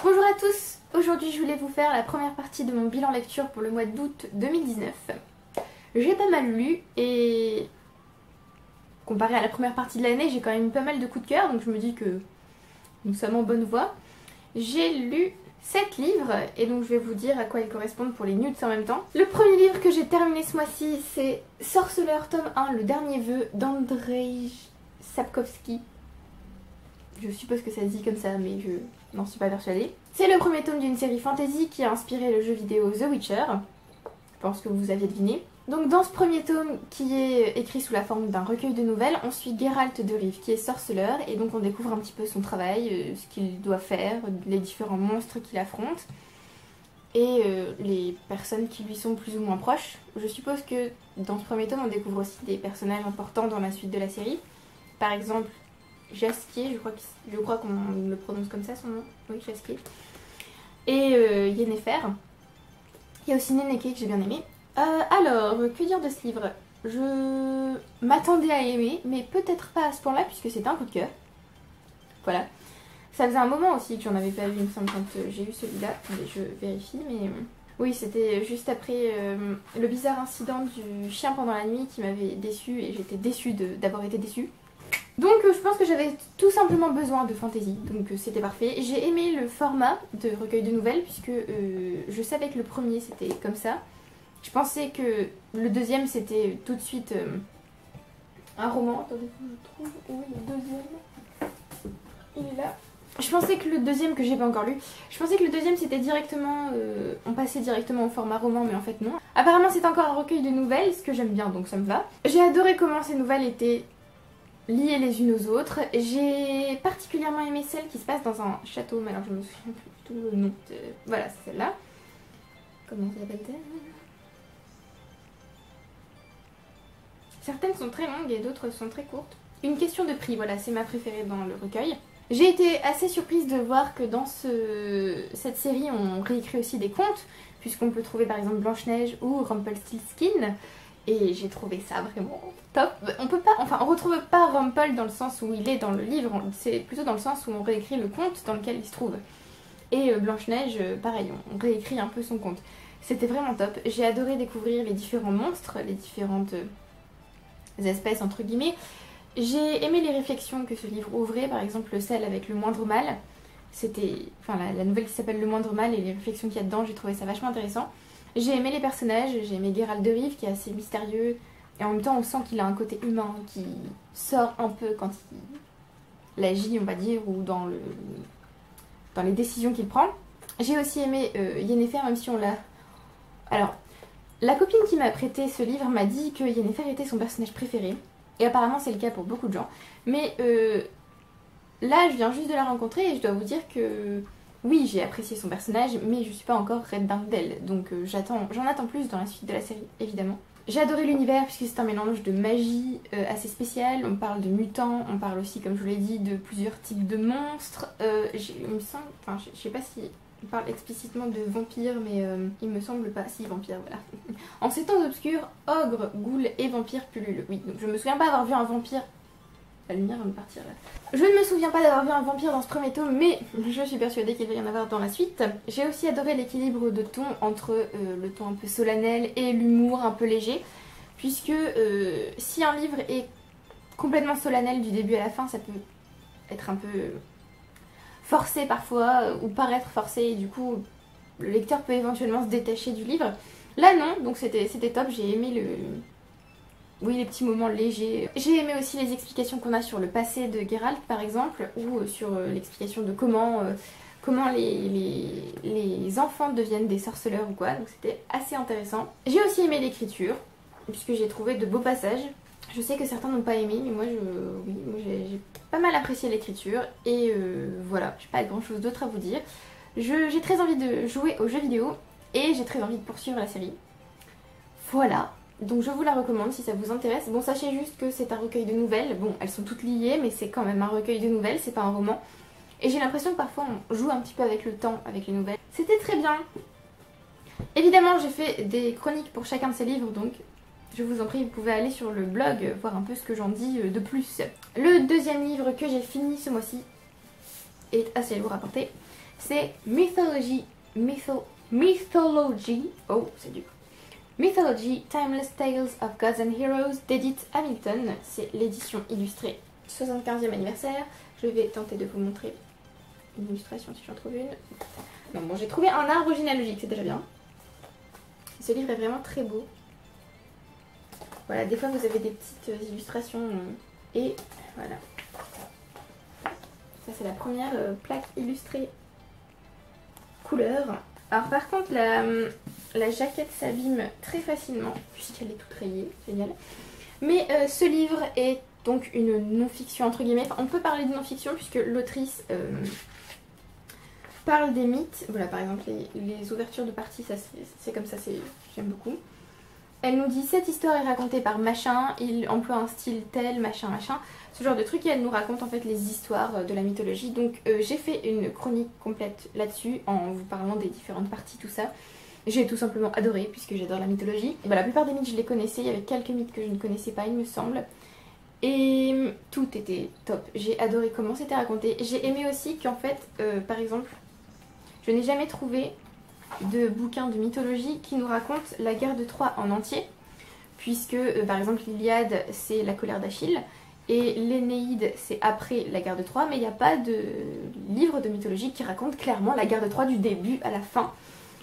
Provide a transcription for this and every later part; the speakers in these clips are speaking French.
Bonjour à tous, aujourd'hui je voulais vous faire la première partie de mon bilan lecture pour le mois d'août 2019. J'ai pas mal lu et comparé à la première partie de l'année j'ai quand même eu pas mal de coups de cœur, donc je me dis que nous sommes en bonne voie. J'ai lu 7 livres et donc je vais vous dire à quoi ils correspondent pour les nudes en même temps. Le premier livre que j'ai terminé ce mois-ci c'est Sorceleur tome 1, le dernier vœu d'Andrzej Sapkowski. Je suppose que ça se dit comme ça mais je n'en suis pas persuadée. C'est le premier tome d'une série fantasy qui a inspiré le jeu vidéo The Witcher. Je pense que vous aviez deviné. Donc dans ce premier tome qui est écrit sous la forme d'un recueil de nouvelles, on suit Geralt de Rive qui est sorceleur et donc on découvre un petit peu son travail, ce qu'il doit faire, les différents monstres qu'il affronte et les personnes qui lui sont plus ou moins proches. Je suppose que dans ce premier tome on découvre aussi des personnages importants dans la suite de la série. Par exemple Jaskier, je crois qu'on le prononce comme ça son nom, oui Jaskier. Et Yennefer. Il y a aussi Nenneke que j'ai bien aimé. Alors, que dire de ce livre? Je m'attendais à aimer, mais peut-être pas à ce point-là puisque c'est un coup de cœur. Voilà. Ça faisait un moment aussi que j'en avais pas vu, il me semble, quand j'ai eu celui-là. Attendez, je vérifie, mais... Oui, c'était juste après le bizarre incident du chien pendant la nuit qui m'avait déçue et j'étais déçue d'avoir été déçue. Donc je pense que j'avais tout simplement besoin de fantasy, donc c'était parfait. J'ai aimé le format de recueil de nouvelles puisque je savais que le premier c'était comme ça. Je pensais que le deuxième c'était tout de suite un roman. Attendez, je trouve. Oui, le deuxième. Il est là. Je pensais que le deuxième, que j'ai pas encore lu, je pensais que le deuxième c'était directement, on passait directement au format roman, mais en fait non. Apparemment c'est encore un recueil de nouvelles, ce que j'aime bien, donc ça me va. J'ai adoré comment ces nouvelles étaient liées les unes aux autres. J'ai particulièrement aimé celle qui se passe dans un château, mais alors je me souviens plus du tout le nom. Voilà, c'est celle-là. Comment s'appelle-t-elle? Certaines sont très longues et d'autres sont très courtes. Une question de prix, voilà, c'est ma préférée dans le recueil. J'ai été assez surprise de voir que dans cette série on réécrit aussi des contes, puisqu'on peut trouver par exemple Blanche-Neige ou Rumpelstiltskin. Et j'ai trouvé ça vraiment top. On retrouve pas Rumpel dans le sens où il est dans le livre, c'est plutôt dans le sens où on réécrit le conte dans lequel il se trouve. Et Blanche-Neige, pareil, on réécrit un peu son conte. C'était vraiment top. J'ai adoré découvrir les différents monstres, les différentes espèces entre guillemets. J'ai aimé les réflexions que ce livre ouvrait, par exemple celle avec le moindre mal. C'était, enfin la nouvelle qui s'appelle Le moindre mal et les réflexions qu'il y a dedans, j'ai trouvé ça vachement intéressant. J'ai aimé les personnages, j'ai aimé Geralt de Rive qui est assez mystérieux et en même temps on sent qu'il a un côté humain qui sort un peu quand il agit, on va dire, ou dans les décisions qu'il prend. J'ai aussi aimé Yennefer, même si on l'a... Alors, la copine qui m'a prêté ce livre m'a dit que Yennefer était son personnage préféré et apparemment c'est le cas pour beaucoup de gens. Mais là je viens juste de la rencontrer et je dois vous dire que... Oui, j'ai apprécié son personnage, mais je suis pas encore reine dingue d'elle, donc j'en attends plus dans la suite de la série, évidemment. J'ai adoré l'univers puisque c'est un mélange de magie assez spécial, on parle de mutants, on parle aussi, comme je vous l'ai dit, de plusieurs types de monstres. Il me semble, enfin je sais pas si on parle explicitement de vampires, mais il me semble pas, si vampires, voilà. En ces temps obscurs, ogres, ghouls et vampires pullulent, oui, donc je me souviens pas avoir vu un vampire... La lumière va me partir là. Je ne me souviens pas d'avoir vu un vampire dans ce premier tome, mais je suis persuadée qu'il va y en avoir dans la suite. J'ai aussi adoré l'équilibre de ton entre le ton un peu solennel et l'humour un peu léger, puisque si un livre est complètement solennel du début à la fin, ça peut être un peu forcé parfois, ou paraître forcé, et du coup le lecteur peut éventuellement se détacher du livre. Là non, donc c'était top, j'ai aimé oui, les petits moments légers. J'ai aimé aussi les explications qu'on a sur le passé de Geralt par exemple, ou sur l'explication de comment les enfants deviennent des sorceleurs ou quoi, donc c'était assez intéressant. J'ai aussi aimé l'écriture, puisque j'ai trouvé de beaux passages. Je sais que certains n'ont pas aimé, mais moi j'ai pas mal apprécié l'écriture, et voilà, j'ai pas grand chose d'autre à vous dire. J'ai très envie de jouer aux jeux vidéo, et j'ai très envie de poursuivre la série. Voilà. Donc je vous la recommande si ça vous intéresse. Bon, sachez juste que c'est un recueil de nouvelles. Bon, elles sont toutes liées, mais c'est quand même un recueil de nouvelles, c'est pas un roman. Et j'ai l'impression que parfois on joue un petit peu avec le temps, avec les nouvelles. C'était très bien. Évidemment, j'ai fait des chroniques pour chacun de ces livres, donc je vous en prie, vous pouvez aller sur le blog, voir un peu ce que j'en dis de plus. Le deuxième livre que j'ai fini ce mois-ci est assez lourd à porter. C'est Mythology, oh c'est dur. Mythology, Timeless Tales of Gods and Heroes d'Edith Hamilton. C'est l'édition illustrée 75e anniversaire. Je vais tenter de vous montrer une illustration si j'en trouve une. Non, bon, j'ai trouvé un arbre généalogique, c'est déjà bien. Ce livre est vraiment très beau. Voilà, des fois vous avez des petites illustrations et voilà. Ça c'est la première plaque illustrée couleur. Alors par contre la jaquette s'abîme très facilement puisqu'elle est toute rayée, génial. Mais ce livre est donc une non-fiction entre guillemets. Enfin, on peut parler de non-fiction puisque l'autrice parle des mythes. Voilà, par exemple les ouvertures de parties, ça c'est comme ça, j'aime beaucoup. Elle nous dit cette histoire est racontée par machin, il emploie un style tel, machin, machin, ce genre de truc, et elle nous raconte en fait les histoires de la mythologie. Donc j'ai fait une chronique complète là-dessus en vous parlant des différentes parties, tout ça. J'ai tout simplement adoré puisque j'adore la mythologie. Bah, la plupart des mythes je les connaissais, il y avait quelques mythes que je ne connaissais pas il me semble. Et tout était top, j'ai adoré comment c'était raconté. J'ai aimé aussi qu'en fait, par exemple, je n'ai jamais trouvé de bouquins de mythologie qui nous racontent la guerre de Troie en entier, puisque par exemple l'Iliade c'est la colère d'Achille et l'Énéide c'est après la guerre de Troie, mais il n'y a pas de livre de mythologie qui raconte clairement la guerre de Troie du début à la fin.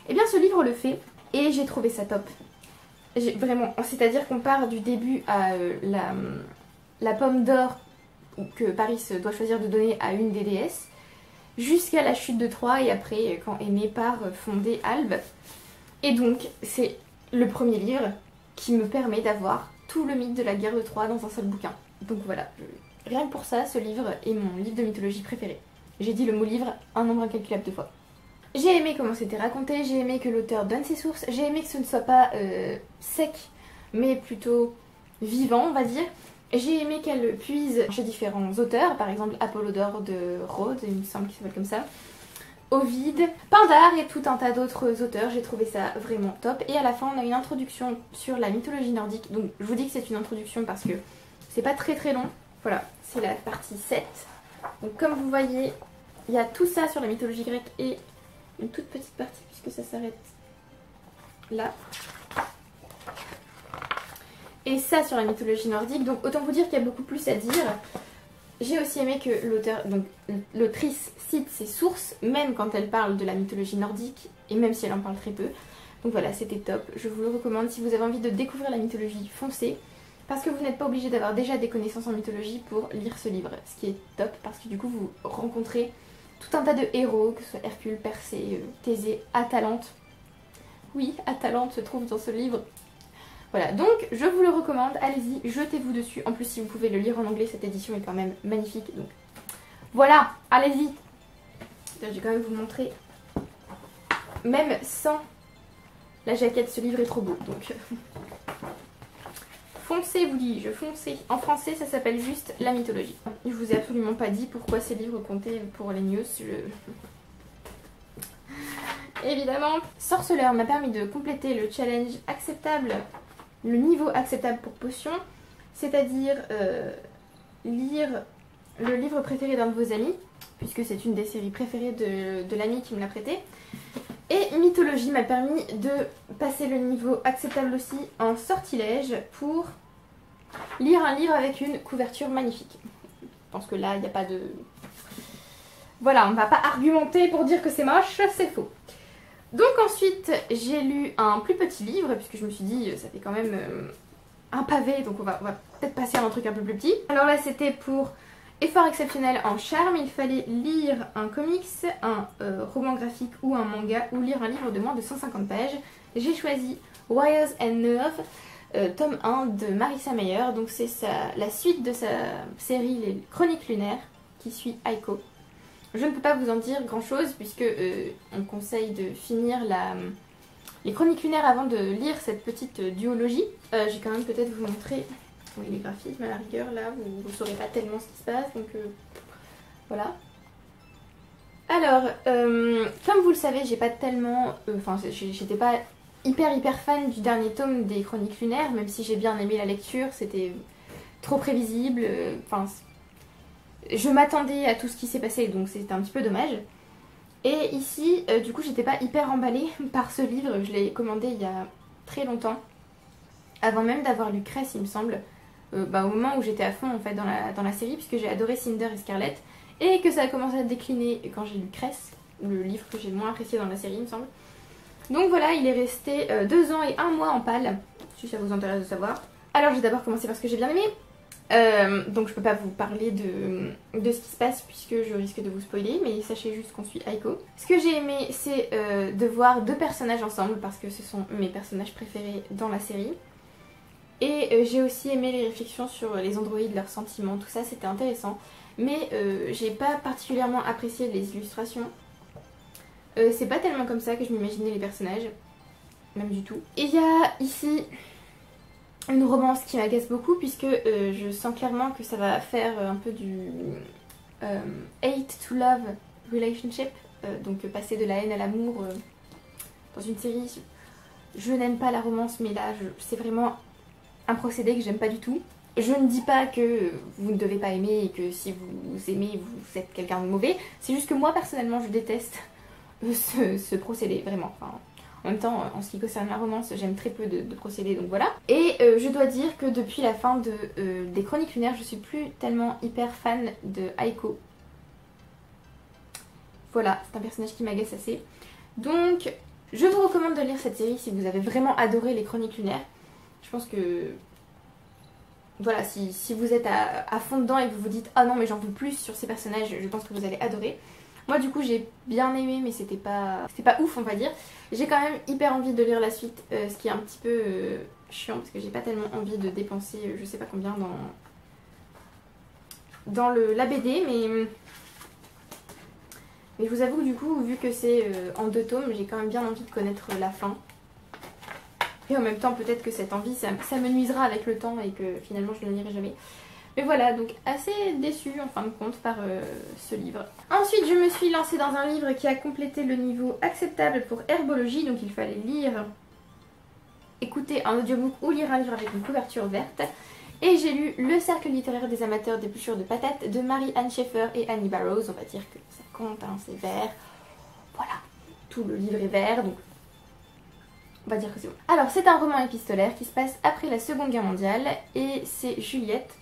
Et bien ce livre le fait et j'ai trouvé ça top. Vraiment, c'est-à-dire qu'on part du début à la pomme d'or que Paris doit choisir de donner à une des déesses, jusqu'à la chute de Troie et après quand Aimé part fonder Albe. Et donc c'est le premier livre qui me permet d'avoir tout le mythe de la guerre de Troie dans un seul bouquin. Donc voilà, rien que pour ça, ce livre est mon livre de mythologie préféré. J'ai dit le mot livre un nombre incalculable de fois. J'ai aimé comment c'était raconté, j'ai aimé que l'auteur donne ses sources, j'ai aimé que ce ne soit pas sec mais plutôt vivant on va dire. J'ai aimé qu'elle puise chez différents auteurs, par exemple Apollodore de Rhodes, il me semble qu'il s'appelle comme ça, Ovide, Pindare et tout un tas d'autres auteurs, j'ai trouvé ça vraiment top. Et à la fin on a une introduction sur la mythologie nordique, donc je vous dis que c'est une introduction parce que c'est pas très très long. Voilà, c'est la partie 7. Donc comme vous voyez, il y a tout ça sur la mythologie grecque et une toute petite partie puisque ça s'arrête là. Et ça sur la mythologie nordique, donc autant vous dire qu'il y a beaucoup plus à dire. J'ai aussi aimé que l'autrice cite ses sources, même quand elle parle de la mythologie nordique, et même si elle en parle très peu. Donc voilà, c'était top, je vous le recommande. Si vous avez envie de découvrir la mythologie, foncez, parce que vous n'êtes pas obligé d'avoir déjà des connaissances en mythologie pour lire ce livre, ce qui est top, parce que du coup vous rencontrez tout un tas de héros, que ce soit Hercule, Persée, Thésée, Atalante. Oui, Atalante se trouve dans ce livre. Voilà, donc je vous le recommande, allez-y, jetez-vous dessus. En plus, si vous pouvez le lire en anglais, cette édition est quand même magnifique. Donc voilà, allez-y. Je vais quand même vous montrer. Même sans la jaquette, ce livre est trop beau. Donc foncez, vous dis-je, foncez. En français, ça s'appelle juste La mythologie. Je vous ai absolument pas dit pourquoi ces livres comptaient pour les news. Évidemment, Sorceleur m'a permis de compléter le challenge acceptable. Le niveau acceptable pour potion, c'est-à-dire lire le livre préféré d'un de vos amis, puisque c'est une des séries préférées de l'ami qui me l'a prêté. Et mythologie m'a permis de passer le niveau acceptable aussi en sortilège pour lire un livre avec une couverture magnifique. Je pense que là, il n'y a pas de... Voilà, on ne va pas argumenter pour dire que c'est moche, c'est faux. Donc ensuite j'ai lu un plus petit livre puisque je me suis dit ça fait quand même un pavé, donc on va peut-être passer à un truc un peu plus petit. Alors là c'était pour effort exceptionnel en charme, il fallait lire un comics, un roman graphique ou un manga ou lire un livre de moins de 150 pages. J'ai choisi Wires and Nerve, tome 1 de Marissa Meyer, donc c'est la suite de sa série Les Chroniques Lunaires qui suit Aiko. Je ne peux pas vous en dire grand chose puisque on conseille de finir les chroniques lunaires avant de lire cette petite duologie. J'ai quand même peut-être vous montrer les graphismes à la rigueur là, vous ne saurez pas tellement ce qui se passe, donc voilà. Alors, comme vous le savez, j'ai pas tellement... j'étais pas hyper fan du dernier tome des chroniques lunaires, même si j'ai bien aimé la lecture, c'était trop prévisible, je m'attendais à tout ce qui s'est passé, donc c'était un petit peu dommage. Et ici, du coup, j'étais pas hyper emballée par ce livre. Je l'ai commandé il y a très longtemps, avant même d'avoir lu Cress, il me semble. Au moment où j'étais à fond en fait dans la série, puisque j'ai adoré Cinder et Scarlett, et que ça a commencé à décliner quand j'ai lu Cress, le livre que j'ai le moins apprécié dans la série, il me semble. Donc voilà, il est resté 2 ans et 1 mois en palle, si ça vous intéresse de savoir. Alors j'ai d'abord commencé par ce que j'ai bien aimé. Donc je peux pas vous parler de ce qui se passe puisque je risque de vous spoiler, mais sachez juste qu'on suit Aiko. Ce que j'ai aimé, c'est de voir 2 personnages ensemble parce que ce sont mes personnages préférés dans la série. Et j'ai aussi aimé les réflexions sur les androïdes, leurs sentiments, tout ça, c'était intéressant. Mais j'ai pas particulièrement apprécié les illustrations. C'est pas tellement comme ça que je m'imaginais les personnages, même du tout. Et il y a ici une romance qui m'agace beaucoup puisque je sens clairement que ça va faire un peu du hate to love relationship, donc passer de la haine à l'amour dans une série. Je n'aime pas la romance, mais là c'est vraiment un procédé que j'aime pas du tout. Je ne dis pas que vous ne devez pas aimer et que si vous aimez vous êtes quelqu'un de mauvais, c'est juste que moi personnellement je déteste ce procédé, vraiment. Enfin, en même temps, en ce qui concerne la romance, j'aime très peu de procédés, donc voilà. Et je dois dire que depuis la fin des Chroniques Lunaires, je suis plus tellement hyper fan de Aiko. Voilà, c'est un personnage qui m'agace assez. Donc, je vous recommande de lire cette série si vous avez vraiment adoré les Chroniques Lunaires. Je pense que... Voilà, si vous êtes à fond dedans et que vous vous dites « Ah non, mais j'en veux plus sur ces personnages », je pense que vous allez adorer. Moi du coup j'ai bien aimé, mais c'était pas ouf on va dire. J'ai quand même hyper envie de lire la suite, ce qui est un petit peu chiant parce que j'ai pas tellement envie de dépenser je sais pas combien dans la BD, mais je vous avoue que du coup vu que c'est en 2 tomes, j'ai quand même bien envie de connaître la fin. Et en même temps peut-être que cette envie ça me nuisera avec le temps et que finalement je ne lirai jamais. Mais voilà, donc assez déçue en fin de compte par ce livre. Ensuite, je me suis lancée dans un livre qui a complété le niveau acceptable pour herbologie. Donc il fallait lire, écouter un audiobook ou lire un livre avec une couverture verte. Et j'ai lu Le Cercle littéraire des amateurs d'épluchures de patates de Marie-Anne Schaeffer et Annie Barrows. On va dire que ça compte, hein, c'est vert. Voilà, tout le livre est vert, donc on va dire que c'est bon. Alors c'est un roman épistolaire qui se passe après la Seconde Guerre mondiale. Et c'est Juliette.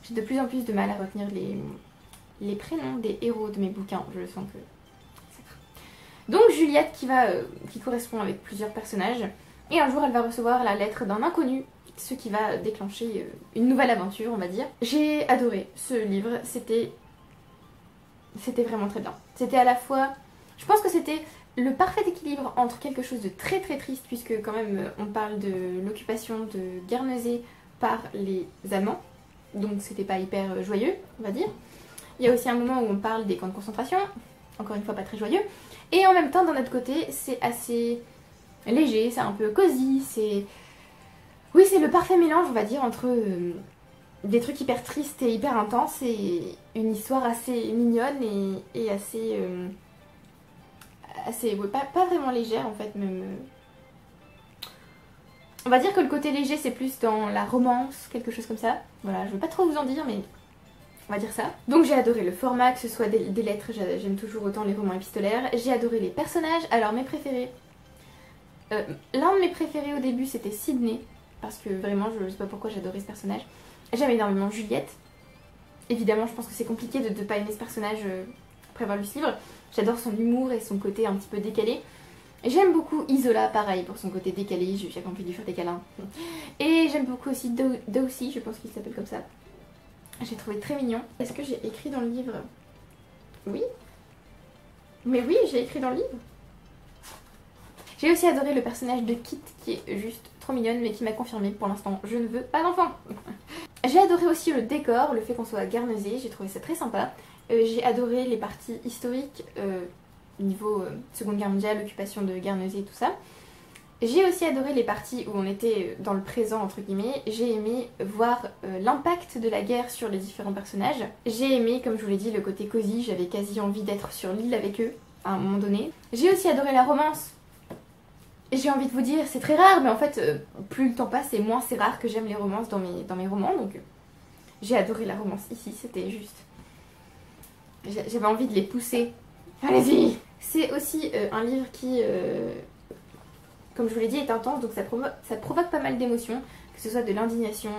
J'ai de plus en plus de mal à retenir les prénoms des héros de mes bouquins, je le sens que c'est ça. Donc Juliette qui correspond avec plusieurs personnages, et un jour elle va recevoir la lettre d'un inconnu, ce qui va déclencher une nouvelle aventure on va dire. J'ai adoré ce livre, c'était vraiment très bien. C'était à la fois, je pense que c'était le parfait équilibre entre quelque chose de très très triste, puisque quand même on parle de l'occupation de Guernesey par les Allemands. Donc c'était pas hyper joyeux, on va dire. Il y a aussi un moment où on parle des camps de concentration, encore une fois pas très joyeux. Et en même temps, d'un autre côté, c'est assez léger, c'est un peu cosy, c'est... Oui, c'est le parfait mélange, on va dire, entre des trucs hyper tristes et hyper intenses et une histoire assez mignonne et assez... ouais, pas vraiment légère en fait, même... On va dire que le côté léger c'est plus dans la romance, quelque chose comme ça. Voilà, je veux pas trop vous en dire mais on va dire ça. Donc j'ai adoré le format, que ce soit des lettres, j'aime toujours autant les romans épistolaires. J'ai adoré les personnages, alors mes préférés. L'un de mes préférés au début c'était Sydney, parce que vraiment je sais pas pourquoi j'adorais ce personnage. J'aime énormément Juliette. Évidemment je pense que c'est compliqué de ne pas aimer ce personnage après avoir lu ce livre. J'adore son humour et son côté un petit peu décalé. J'aime beaucoup Isola, pareil, pour son côté décalé, j'avais envie de lui faire des câlins. Et j'aime beaucoup aussi Dosey, je pense qu'il s'appelle comme ça. J'ai trouvé très mignon. Est-ce que j'ai écrit dans le livre? Oui. Mais oui, j'ai écrit dans le livre. J'ai aussi adoré le personnage de Kit, qui est juste trop mignonne, mais qui m'a confirmé pour l'instant, je ne veux pas d'enfant. J'ai adoré aussi le décor, le fait qu'on soit à Guernesey, j'ai trouvé ça très sympa. J'ai adoré les parties historiques, niveau Seconde Guerre mondiale, l'occupation de Guernesey et tout ça. J'ai aussi adoré les parties où on était dans le présent entre guillemets. J'ai aimé voir l'impact de la guerre sur les différents personnages. J'ai aimé, comme je vous l'ai dit, le côté cosy, j'avais quasi envie d'être sur l'île avec eux à un moment donné. J'ai aussi adoré la romance. Et j'ai envie de vous dire, c'est très rare, mais en fait, plus le temps passe et moins c'est rare que j'aime les romances dans mes romans. Donc j'ai adoré la romance ici, c'était juste... J'avais envie de les pousser. Allez-y, C'est aussi un livre qui, comme je vous l'ai dit, est intense, donc ça provoque pas mal d'émotions, que ce soit de l'indignation,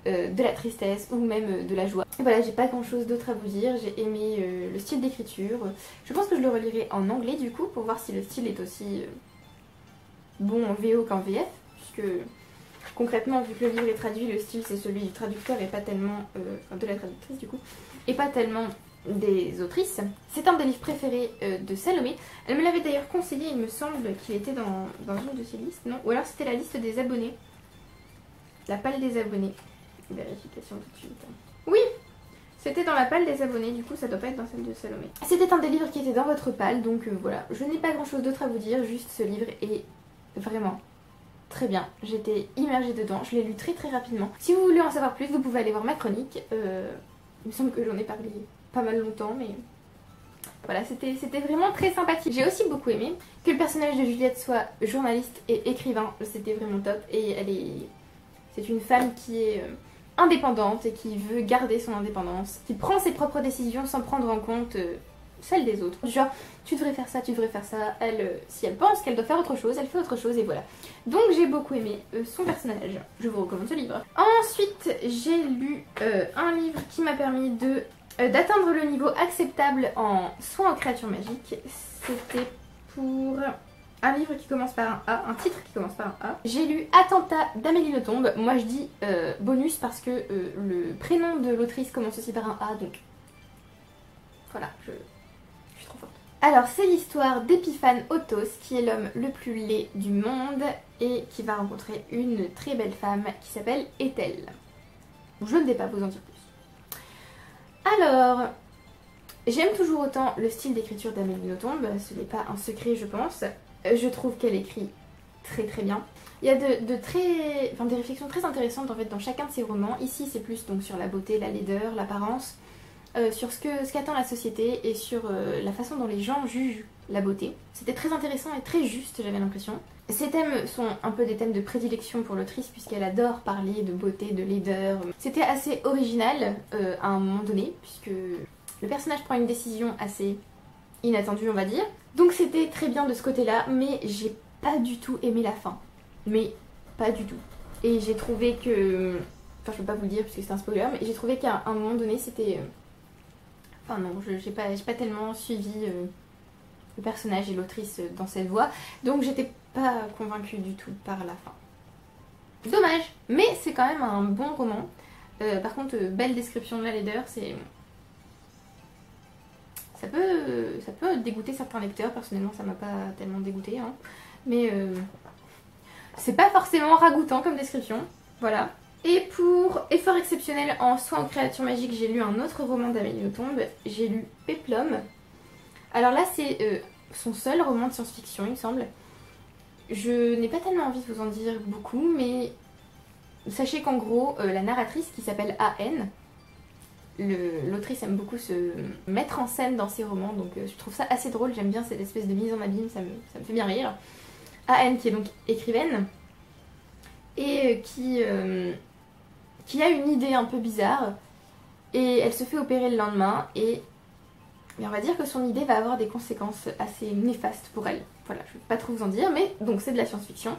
de la tristesse ou même de la joie. Et voilà, j'ai pas grand chose d'autre à vous dire, j'ai aimé le style d'écriture. Je pense que je le relirai en anglais du coup, pour voir si le style est aussi bon en VO qu'en VF, puisque concrètement, vu que le livre est traduit, le style c'est celui du traducteur et pas tellement, enfin de la traductrice du coup, et pas tellement des autrices. C'est un des livres préférés de Salomé. Elle me l'avait d'ailleurs conseillé, il me semble qu'il était dans une de ses listes, non? Ou alors c'était la liste des abonnés. La palle des abonnés. Vérification tout de suite. Oui! C'était dans la palle des abonnés, du coup ça doit pas être dans celle de Salomé. C'était un des livres qui était dans votre palle, donc voilà. Je n'ai pas grand chose d'autre à vous dire, juste ce livre est vraiment très bien. J'étais immergée dedans, je l'ai lu très rapidement. Si vous voulez en savoir plus, vous pouvez aller voir ma chronique. Il me semble que j'en ai parlé pas mal longtemps, mais voilà, c'était vraiment très sympathique. J'ai aussi beaucoup aimé que le personnage de Juliette soit journaliste et écrivain, c'était vraiment top. Et c'est une femme qui est indépendante et qui veut garder son indépendance, qui prend ses propres décisions sans prendre en compte celles des autres. Genre, tu devrais faire ça, tu devrais faire ça. Elle, si elle pense qu'elle doit faire autre chose, elle fait autre chose et voilà. Donc j'ai beaucoup aimé son personnage. Je vous recommande ce livre. Ensuite, j'ai lu un livre qui m'a permis d'atteindre le niveau acceptable en soins en créatures magiques. C'était pour un livre qui commence par un A, un titre qui commence par un A. J'ai lu Attentat d'Amélie Nothomb. Moi je dis bonus parce que le prénom de l'autrice commence aussi par un A, donc voilà, je suis trop forte. Alors c'est l'histoire d'Épiphane Othos, qui est l'homme le plus laid du monde et qui va rencontrer une très belle femme qui s'appelle Ethel. Je ne vais pas vous en dire plus. Alors, j'aime toujours autant le style d'écriture d'Amélie Nothomb, ce n'est pas un secret je pense. Je trouve qu'elle écrit très bien. Il y a des réflexions très intéressantes en fait dans chacun de ses romans. Ici c'est plus donc sur la beauté, la laideur, l'apparence, sur ce qu'attend la société et sur la façon dont les gens jugent la beauté. C'était très intéressant et très juste, j'avais l'impression. Ces thèmes sont un peu des thèmes de prédilection pour l'autrice puisqu'elle adore parler de beauté, de laideur. C'était assez original à un moment donné puisque le personnage prend une décision assez inattendue on va dire. Donc c'était très bien de ce côté-là, mais j'ai pas du tout aimé la fin. Mais pas du tout. Et j'ai trouvé que... Enfin je peux pas vous le dire puisque c'est un spoiler, mais j'ai trouvé qu'à un moment donné c'était... Enfin non, j'ai pas tellement suivi le personnage et l'autrice dans cette voie. Donc j'étais pas convaincue du tout par la fin. Dommage, mais c'est quand même un bon roman. Par contre, belle description de la laideur, c'est... Ça peut dégoûter certains lecteurs, personnellement ça m'a pas tellement dégoûté, hein. Mais c'est pas forcément ragoûtant comme description, voilà. Et pour effort exceptionnel en soins en créatures magiques, j'ai lu un autre roman d'Amélie Nothomb, j'ai lu Péplum. Alors là c'est son seul roman de science-fiction il me semble. Je n'ai pas tellement envie de vous en dire beaucoup, mais sachez qu'en gros la narratrice qui s'appelle A.N., l'autrice aime beaucoup se mettre en scène dans ses romans, donc je trouve ça assez drôle, j'aime bien cette espèce de mise en abîme, ça me fait bien rire. A.N. qui est donc écrivaine et qui a une idée un peu bizarre et elle se fait opérer le lendemain et on va dire que son idée va avoir des conséquences assez néfastes pour elle. Voilà, je ne vais pas trop vous en dire, mais donc c'est de la science-fiction.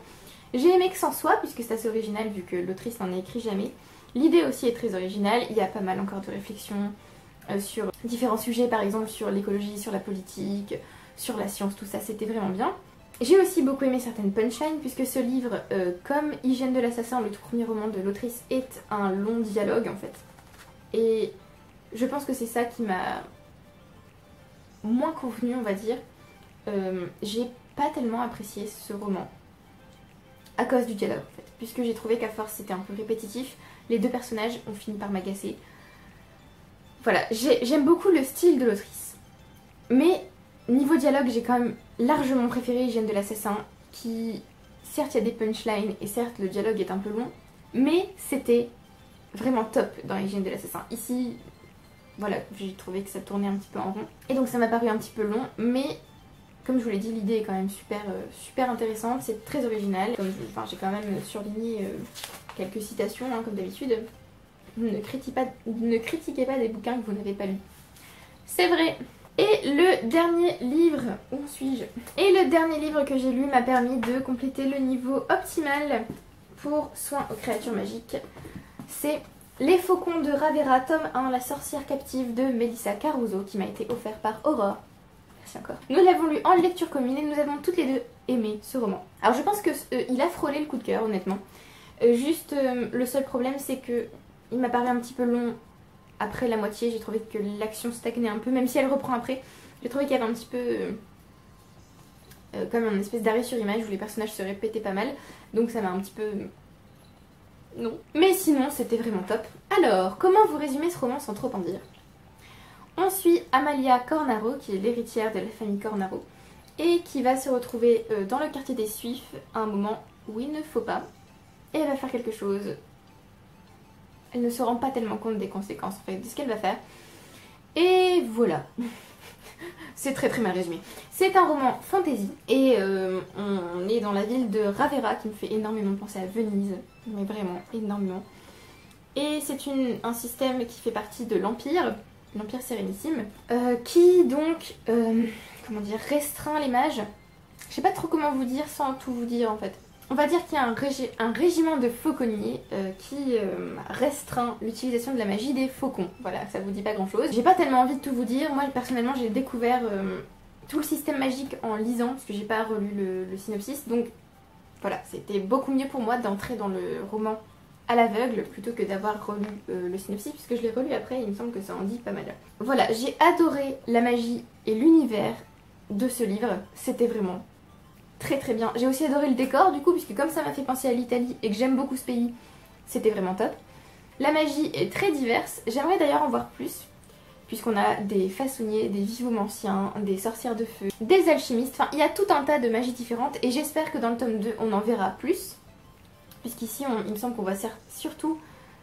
J'ai aimé que ça en soit puisque c'est assez original vu que l'autrice n'en a écrit jamais. L'idée aussi est très originale, il y a pas mal encore de réflexions sur différents sujets, par exemple sur l'écologie, sur la politique, sur la science, tout ça, c'était vraiment bien. J'ai aussi beaucoup aimé certaines punchlines puisque ce livre, comme Hygiène de l'assassin, le tout premier roman de l'autrice, est un long dialogue en fait. Et je pense que c'est ça qui m'a moins convenu, on va dire. J'ai pas tellement apprécié ce roman à cause du dialogue en fait, puisque j'ai trouvé qu'à force c'était un peu répétitif. Les deux personnages ont fini par m'agacer. Voilà, j'aime beaucoup le style de l'autrice. Mais niveau dialogue, j'ai quand même largement préféré Hygiène de l'assassin, qui certes il y a des punchlines et certes le dialogue est un peu long, mais c'était vraiment top dans Hygiène de l'assassin. Ici, voilà, j'ai trouvé que ça tournait un petit peu en rond. Et donc ça m'a paru un petit peu long, mais comme je vous l'ai dit, l'idée est quand même super intéressante, c'est très original. J'ai quand même surligné quelques citations, hein, comme d'habitude. Ne critiquez pas des bouquins que vous n'avez pas lus. C'est vrai. Et le dernier livre, où suis-je? Et le dernier livre que j'ai lu m'a permis de compléter le niveau optimal pour soins aux créatures magiques. C'est Les Faucons de Ravera, tome 1, La sorcière captive de Melissa Caruso, qui m'a été offert par Aurore. Merci encore. Nous l'avons lu en lecture commune et nous avons toutes les deux aimé ce roman. Alors je pense qu'il a frôlé le coup de cœur, honnêtement. Le seul problème, c'est que il m'a paru un petit peu long après la moitié. J'ai trouvé que l'action stagnait un peu, même si elle reprend après. J'ai trouvé qu'il y avait un petit peu comme une espèce d'arrêt sur image où les personnages se répétaient pas mal. Donc ça m'a un petit peu... non. Mais sinon, c'était vraiment top. Alors, comment vous résumer ce roman sans trop en dire? On suit Amalia Cornaro, qui est l'héritière de la famille Cornaro, et qui va se retrouver dans le quartier des Suifs à un moment où il ne faut pas. Et elle va faire quelque chose. Elle ne se rend pas tellement compte des conséquences en fait, de ce qu'elle va faire. Et voilà. C'est très très mal résumé. C'est un roman fantasy et on est dans la ville de Ravera qui me fait énormément penser à Venise. Mais vraiment énormément. Et c'est un système qui fait partie de l'Empire Sérénissime, qui donc, comment dire, restreint les mages. Je sais pas trop comment vous dire sans tout vous dire en fait. On va dire qu'il y a un régiment de fauconniers qui restreint l'utilisation de la magie des faucons. Voilà, ça vous dit pas grand chose. J'ai pas tellement envie de tout vous dire. Moi personnellement j'ai découvert tout le système magique en lisant parce que j'ai pas relu le synopsis. Donc voilà, c'était beaucoup mieux pour moi d'entrer dans le roman à l'aveugle plutôt que d'avoir relu le synopsis, puisque je l'ai relu après et il me semble que ça en dit pas mal. Voilà, j'ai adoré la magie et l'univers de ce livre, c'était vraiment très très bien. J'ai aussi adoré le décor du coup, puisque comme ça m'a fait penser à l'Italie et que j'aime beaucoup ce pays, c'était vraiment top. La magie est très diverse, j'aimerais d'ailleurs en voir plus, puisqu'on a des façonniers, des vivromanciens, des sorcières de feu, des alchimistes, enfin il y a tout un tas de magies différentes et j'espère que dans le tome 2 on en verra plus. Puisqu'ici, il me semble qu'on va surtout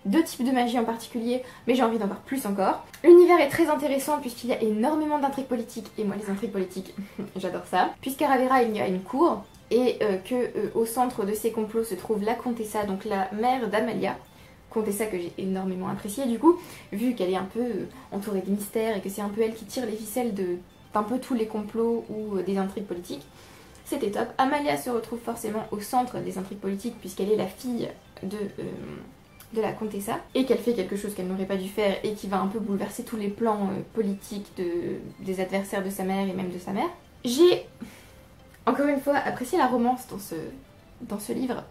2 types de magie en particulier, mais j'ai envie d'en voir plus encore. L'univers est très intéressant puisqu'il y a énormément d'intrigues politiques, et moi les intrigues politiques, j'adore ça. Puisqu'à Ravera, il y a une cour, et au centre de ces complots se trouve la Contessa, donc la mère d'Amalia. Contessa que j'ai énormément appréciée du coup, vu qu'elle est un peu entourée de mystères et que c'est un peu elle qui tire les ficelles d'un peu tous les complots ou des intrigues politiques. C'était top. Amalia se retrouve forcément au centre des intrigues politiques puisqu'elle est la fille de la Contessa et qu'elle fait quelque chose qu'elle n'aurait pas dû faire et qui va un peu bouleverser tous les plans politiques des adversaires de sa mère et même de sa mère. J'ai encore une fois apprécié la romance dans ce livre.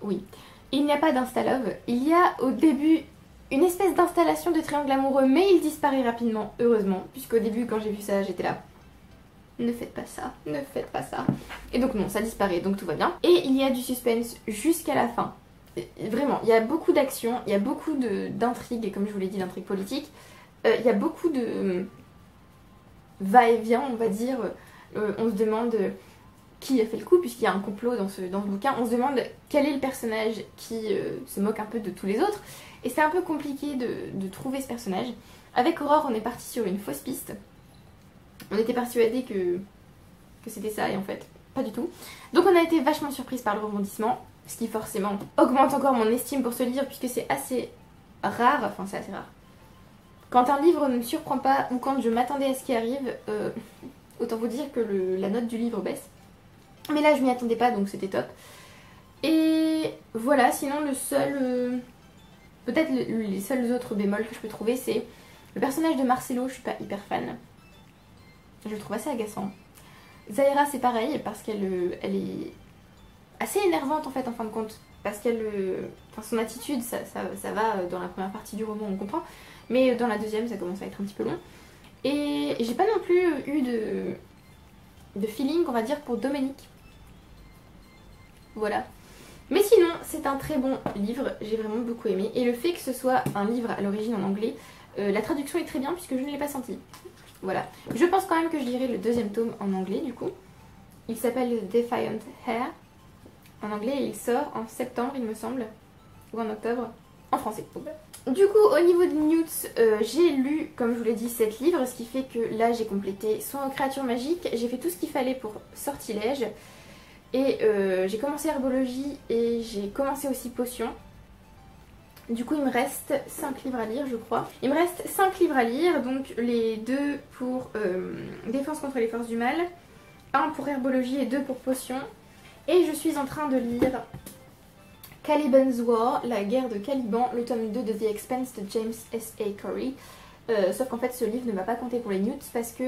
Oui. Il n'y a pas d'insta-love. Il y a au début une espèce d'installation de triangle amoureux mais il disparaît rapidement, heureusement, puisqu'au début quand j'ai vu ça j'étais là. Ne faites pas ça, ne faites pas ça. Et donc non, ça disparaît, donc tout va bien. Et il y a du suspense jusqu'à la fin. Vraiment, il y a beaucoup d'action, il y a beaucoup d'intrigues, et comme je vous l'ai dit, d'intrigues politiques. Il y a beaucoup de va-et-vient, on va dire. On se demande qui a fait le coup, puisqu'il y a un complot dans ce bouquin. On se demande quel est le personnage qui se moque un peu de tous les autres. Et c'est un peu compliqué de trouver ce personnage. Avec Aurore, on est parti sur une fausse piste. On était persuadés que c'était ça et en fait pas du tout. Donc on a été vachement surprise par le rebondissement, ce qui forcément augmente encore mon estime pour ce livre puisque c'est assez rare, enfin c'est assez rare. Quand un livre ne me surprend pas ou quand je m'attendais à ce qui arrive, autant vous dire que la note du livre baisse. Mais là je m'y attendais pas donc c'était top. Et voilà, sinon le seul... peut-être les seuls autres bémols que je peux trouver c'est le personnage de Marcello, je suis pas hyper fan. Je le trouve assez agaçant. Zaira c'est pareil parce qu'elle est assez énervante en fait en fin de compte. Parce son attitude ça va dans la première partie du roman on comprend. Mais dans la deuxième ça commence à être un petit peu long. Et j'ai pas non plus eu de feeling on va dire pour Dominique. Voilà. Mais sinon c'est un très bon livre, j'ai vraiment beaucoup aimé. Et le fait que ce soit un livre à l'origine en anglais, la traduction est très bien puisque je ne l'ai pas senti. Voilà. Je pense quand même que je lirai le deuxième tome en anglais du coup. Il s'appelle Defiant Hair en anglais et il sort en septembre il me semble. Ou en octobre. En français. Du coup au niveau de Newts, j'ai lu comme je vous l'ai dit 7 livres. Ce qui fait que là j'ai complété Soins aux créatures magiques. J'ai fait tout ce qu'il fallait pour Sortilège. Et j'ai commencé Herbologie et j'ai commencé aussi Potions. Du coup il me reste 5 livres à lire je crois. Il me reste 5 livres à lire, donc les 2 pour défense contre les forces du mal, 1 pour herbologie et 2 pour potions. Et je suis en train de lire Caliban's War, la guerre de Caliban, le tome 2 de The Expanse de James S.A. Corey. Sauf qu'en fait ce livre ne va pas compter pour les newts parce que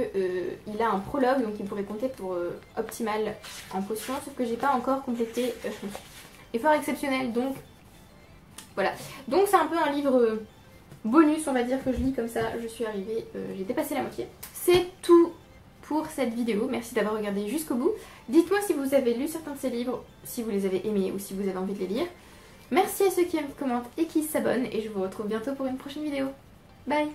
il a un prologue, donc il pourrait compter pour optimal en potion, sauf que j'ai pas encore complété effort exceptionnel, donc voilà. Donc c'est un peu un livre bonus on va dire que je lis comme ça, je suis arrivée, j'ai dépassé la moitié. C'est tout pour cette vidéo, merci d'avoir regardé jusqu'au bout. Dites-moi si vous avez lu certains de ces livres, si vous les avez aimés ou si vous avez envie de les lire. Merci à ceux qui aiment, commentent et qui s'abonnent et je vous retrouve bientôt pour une prochaine vidéo. Bye!